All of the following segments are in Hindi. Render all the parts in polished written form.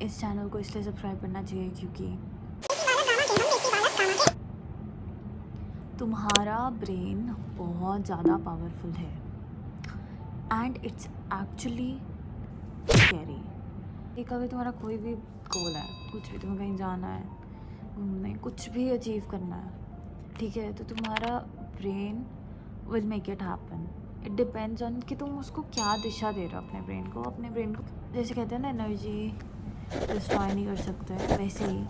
इस चैनल को इसलिए सब्सक्राइब करना चाहिए क्योंकि तुम्हारा ब्रेन बहुत ज़्यादा पावरफुल है एंड इट्स एक्चुअली स्कैरी। एक अगर तुम्हारा कोई भी गोल है, कुछ भी, तुम्हें कहीं जाना है, घूमने, कुछ भी अचीव करना है, ठीक है, तो तुम्हारा brain will make it happen. It depends on कि तुम उसको क्या दिशा दे रहे हो अपने ब्रेन को। अपने ब्रेन को जैसे कहते हैं ना, एनर्जी डिस्ट्रॉय नहीं कर सकते, वैसे ही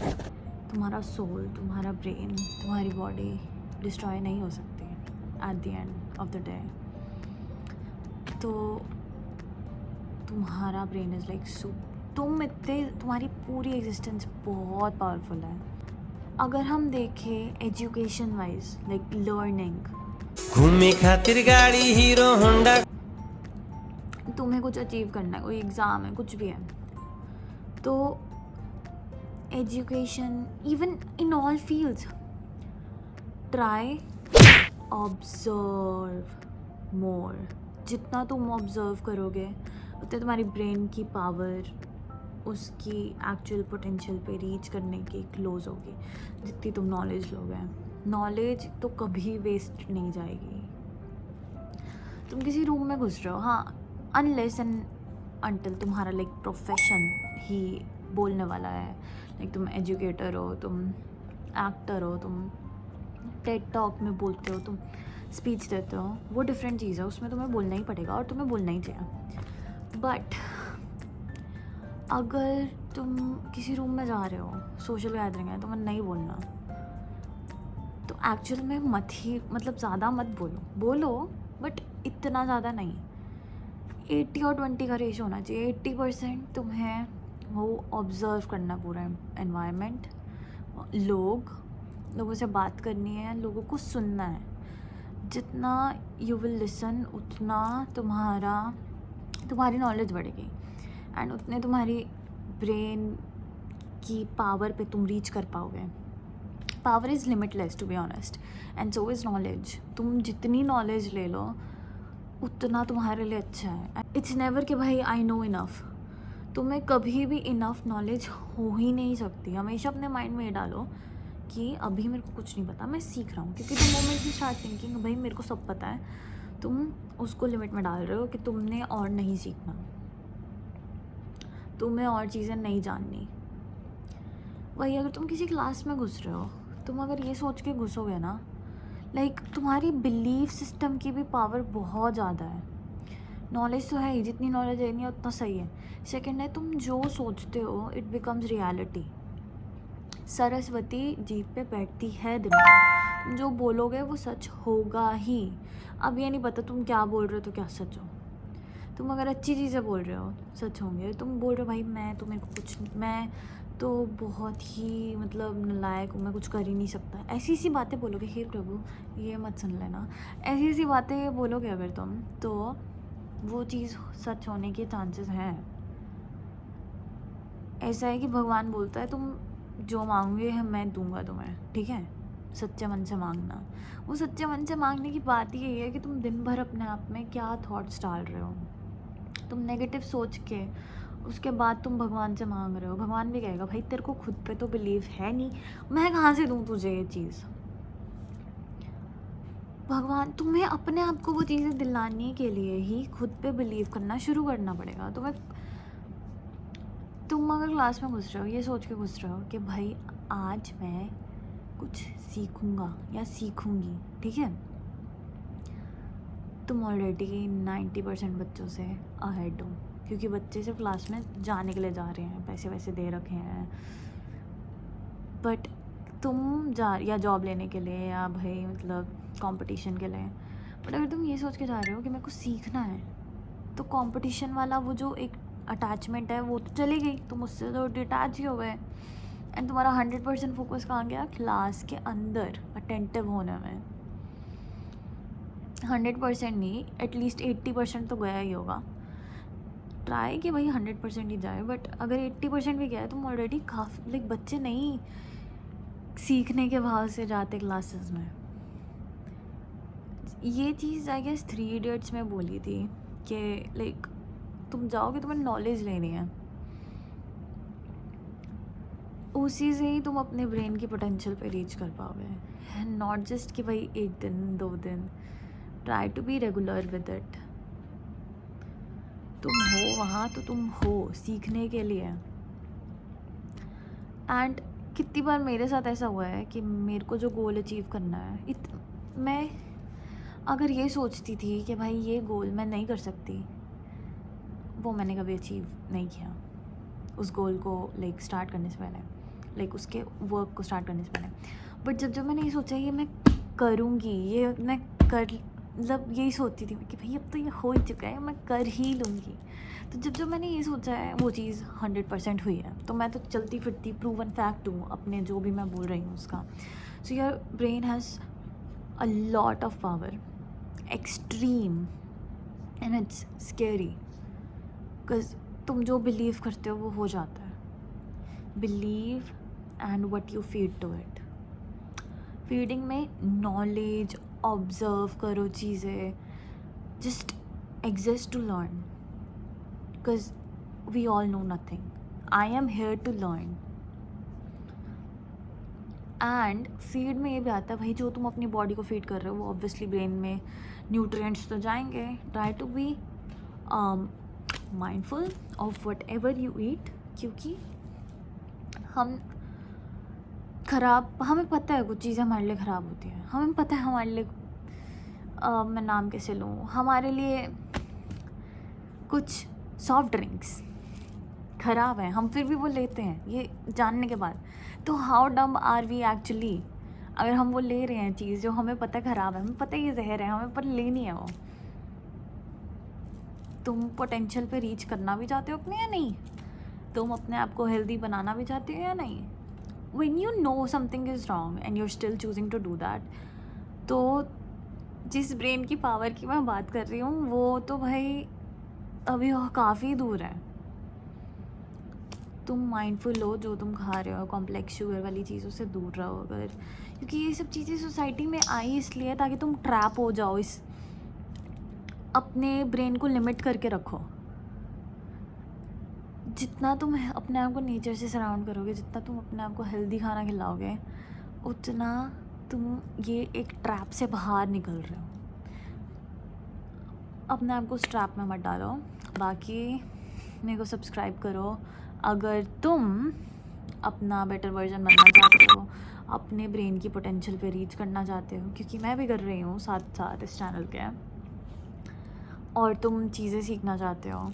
तुम्हारा सोल, तुम्हारा ब्रेन, तुम्हारी बॉडी डिस्ट्रॉय नहीं हो सकती at the end of the day. तो तुम्हारा ब्रेन इज़ लाइक सूप। तुम्हारी पूरी एग्जिस्टेंस बहुत पावरफुल है। अगर हम देखें एजुकेशन वाइज, लाइक लर्निंग, घूमे खातिर गाड़ी हीरो होंडा, तुम्हें कुछ अचीव करना है, कोई एग्ज़ाम है, कुछ भी है, तो education, even in all fields, try observe more. जितना तुम ऑब्जर्व करोगे उतने तुम्हारी ब्रेन की पावर उसकी एक्चुअल पोटेंशियल पे रीच करने की क्लोज होगी। जितनी तुम नॉलेज लोगे, नॉलेज तो कभी वेस्ट नहीं जाएगी। तुम किसी रूम में घुस रहे हो, हाँ, अनलेस एंड अनटिल तुम्हारा लाइक प्रोफेशन ही बोलने वाला है, लाइक तुम एजुकेटर हो, तुम एक्टर हो, तुम टेड टॉक में बोलते हो, तुम स्पीच देते हो, वो डिफरेंट चीज़ है, उसमें तुम्हें बोलना ही पड़ेगा और तुम्हें बोलना ही चाहिए। बट अगर तुम किसी रूम में जा रहे हो, सोशल गैदरिंग है, तुम्हें नहीं बोलना, तो एक्चुअल में मत ही, मतलब ज़्यादा मत बोलो बट इतना ज़्यादा नहीं। 80 और 20 का रेशो होना चाहिए। 80% तुम्हें वो ऑब्ज़र्व करना पूरा एनवायरनमेंट, लोगों से बात करनी है, लोगों को सुनना है। जितना यू विल लिसन उतना तुम्हारी नॉलेज बढ़ेगी एंड उतने तुम्हारी ब्रेन की पावर पे तुम रीच कर पाओगे। Power is limitless to be honest and so is knowledge. तुम जितनी नॉलेज ले लो उतना तुम्हारे लिए अच्छा है। इट्स नेवर कि भाई आई नो इनफ। तुम्हें कभी भी इनफ नॉलेज हो ही नहीं सकती। हमेशा अपने माइंड में ये डालो कि अभी मेरे को कुछ नहीं पता, मैं सीख रहा हूँ। क्योंकि तुम मोमेंट में स्टार्ट थिंकिंग भाई मेरे को सब पता है, तुम उसको लिमिट में डाल रहे हो कि तुमने और नहीं सीखना, तुम्हें और चीज़ें नहीं जाननी। वही अगर तुम किसी क्लास में घुस रहे हो, तुम अगर ये सोच के घुसोगे ना, लाइक तुम्हारी बिलीफ सिस्टम की भी पावर बहुत ज़्यादा है। नॉलेज तो है ही, जितनी नॉलेज है नहीं उतना सही है। सेकंड है, तुम जो सोचते हो it becomes reality. Saraswati jeep पे बैठती है दिमाग। तुम जो बोलोगे वो सच होगा ही। अब ये नहीं पता तुम क्या बोल रहे हो तो क्या सच हो। तुम अगर अच्छी चीज़ें बोल रहे हो सच होंगे। तुम बोल रहे हो भाई मैं तो बहुत ही मतलब नालायक हूँ, मैं कुछ कर ही नहीं सकता, ऐसी ऐसी बातें बोलोगे, हे प्रभु ये मत सुन लेना, ऐसी ऐसी बातें बोलोगे अगर तुम, तो वो चीज़ सच होने के चांसेस हैं। ऐसा है कि भगवान बोलता है तुम जो मांगोगे मैं दूंगा तुम्हें, ठीक है, सच्चे मन से मांगना। वो सच्चे मन से मांगने की बात ही यही है कि तुम दिन भर अपने आप में क्या थॉट्स डाल रहे हो। तुम नेगेटिव सोच के उसके बाद तुम भगवान से मांग रहे हो, भगवान भी कहेगा भाई तेरे को खुद पे तो बिलीव है नहीं, मैं कहाँ से दूँ तुझे ये चीज़। भगवान तुम्हें अपने आप को वो चीज़ें दिलाने के लिए ही खुद पे बिलीव करना शुरू करना पड़ेगा। तुम अगर क्लास में घुस रहे हो ये सोच के घुस रहे हो कि भाई आज मैं कुछ सीखूंगा या सीखूंगी, ठीक है, तुम ऑलरेडी 90% बच्चों से अहेड हो। क्योंकि बच्चे सिर्फ क्लास में जाने के लिए जा रहे हैं, पैसे वैसे दे रखे हैं, बट तुम या जॉब लेने के लिए या भाई मतलब कंपटीशन के लिए। बट अगर तुम ये सोच के जा रहे हो कि मेरे को सीखना है, तो कंपटीशन वाला वो जो एक अटैचमेंट है वो तो चली गई, तुम उससे तो डिटैच ही हो गए एंड तुम्हारा 100% फोकस कहाँ गया, क्लास के अंदर अटेंटिव होने में। 100% नहीं, एटलीस्ट 80% तो गया ही होगा। ट्राई कि भाई 100% ही जाए, बट अगर 80% भी गया है तुम ऑलरेडी काफ़ी, लाइक बच्चे नहीं सीखने के भाव से जाते क्लासेस में। ये चीज़ आई गेस 3 Idiots में बोली थी कि लाइक तुम जाओगे, तुम्हें नॉलेज लेनी है, उसी से ही तुम अपने ब्रेन की पोटेंशियल पे रीच कर पाओगे, नॉट जस्ट कि भाई 1 दिन 2 दिन। Try to be regular with it. तुम हो वहाँ तो तुम हो सीखने के लिए। एंड कितनी बार मेरे साथ ऐसा हुआ है कि मेरे को जो गोल अचीव करना है, मैं अगर ये सोचती थी कि भाई ये गोल मैं नहीं कर सकती, वो मैंने कभी अचीव नहीं किया उस गोल को लाइक स्टार्ट करने से पहले, लाइक उसके वर्क को स्टार्ट करने से पहले। बट जब मैंने ये सोचा ये मैं करूँगी, ये मैं कर मतलब यही सोचती थी कि भाई अब तो ये हो ही चुका है, मैं कर ही लूँगी। तो जब मैंने ये सोचा है वो चीज़ 100% हुई है। तो मैं तो चलती फिरती प्रूवन फैक्ट हूँ अपने जो भी मैं बोल रही हूँ उसका। So your brain has a lot of power, extreme, and it's scary because तुम जो बिलीव करते हो वो हो जाता है। Believe and what you feed to it. Feeding में नॉलेज, ऑब्जर्व करो चीज़ें, just exist to learn because we all know nothing. I am here to learn. And feed में ये भी आता है भाई जो तुम अपनी बॉडी को फीड कर रहे हो वो ऑब्वियसली ब्रेन में न्यूट्रिएंट्स तो जाएंगे। Try to be mindful of whatever you eat, क्योंकि हमें पता है कुछ चीज़ें हमारे लिए ख़राब होती हैं, हमें पता है हमारे लिए मैं नाम कैसे लूँ, हमारे लिए कुछ सॉफ्ट ड्रिंक्स ख़राब हैं, हम फिर भी वो लेते हैं ये जानने के बाद। तो हाउ डम आर वी एक्चुअली, अगर हम वो ले रहे हैं चीज़ जो हमें पता है ख़राब है, हमें पता है ये जहर है, हमें पर लेनी है वो। तुम पोटेंशियल पे रीच करना भी चाहते हो अपने या नहीं? तुम अपने आप को हेल्दी बनाना भी चाहते हो या नहीं? When you know something is wrong and you're still choosing to do that, तो जिस ब्रेन की पावर की मैं बात कर रही हूँ वो तो भाई अभी काफ़ी दूर है। तुम माइंडफुल हो, जो तुम खा रहे हो कॉम्प्लेक्स शुगर वाली चीज़ों से दूर रहो अगर, क्योंकि ये सब चीज़ें सोसाइटी में आई इसलिए ताकि तुम ट्रैप हो जाओ, इस अपने ब्रेन को लिमिट करके रखो। जितना तुम अपने आप को नेचर से सराउंड करोगे, जितना तुम अपने आप को हेल्दी खाना खिलाओगे, उतना तुम ये एक ट्रैप से बाहर निकल रहे हो। अपने आप को उस ट्रैप में मत डालो। बाकी मेरे को सब्सक्राइब करो अगर तुम अपना बेटर वर्जन बनना चाहते हो, अपने ब्रेन की पोटेंशियल पे रीच करना चाहते हो, क्योंकि मैं भी कर रही हूँ साथ साथ इस चैनल के, और तुम चीज़ें सीखना चाहते हो।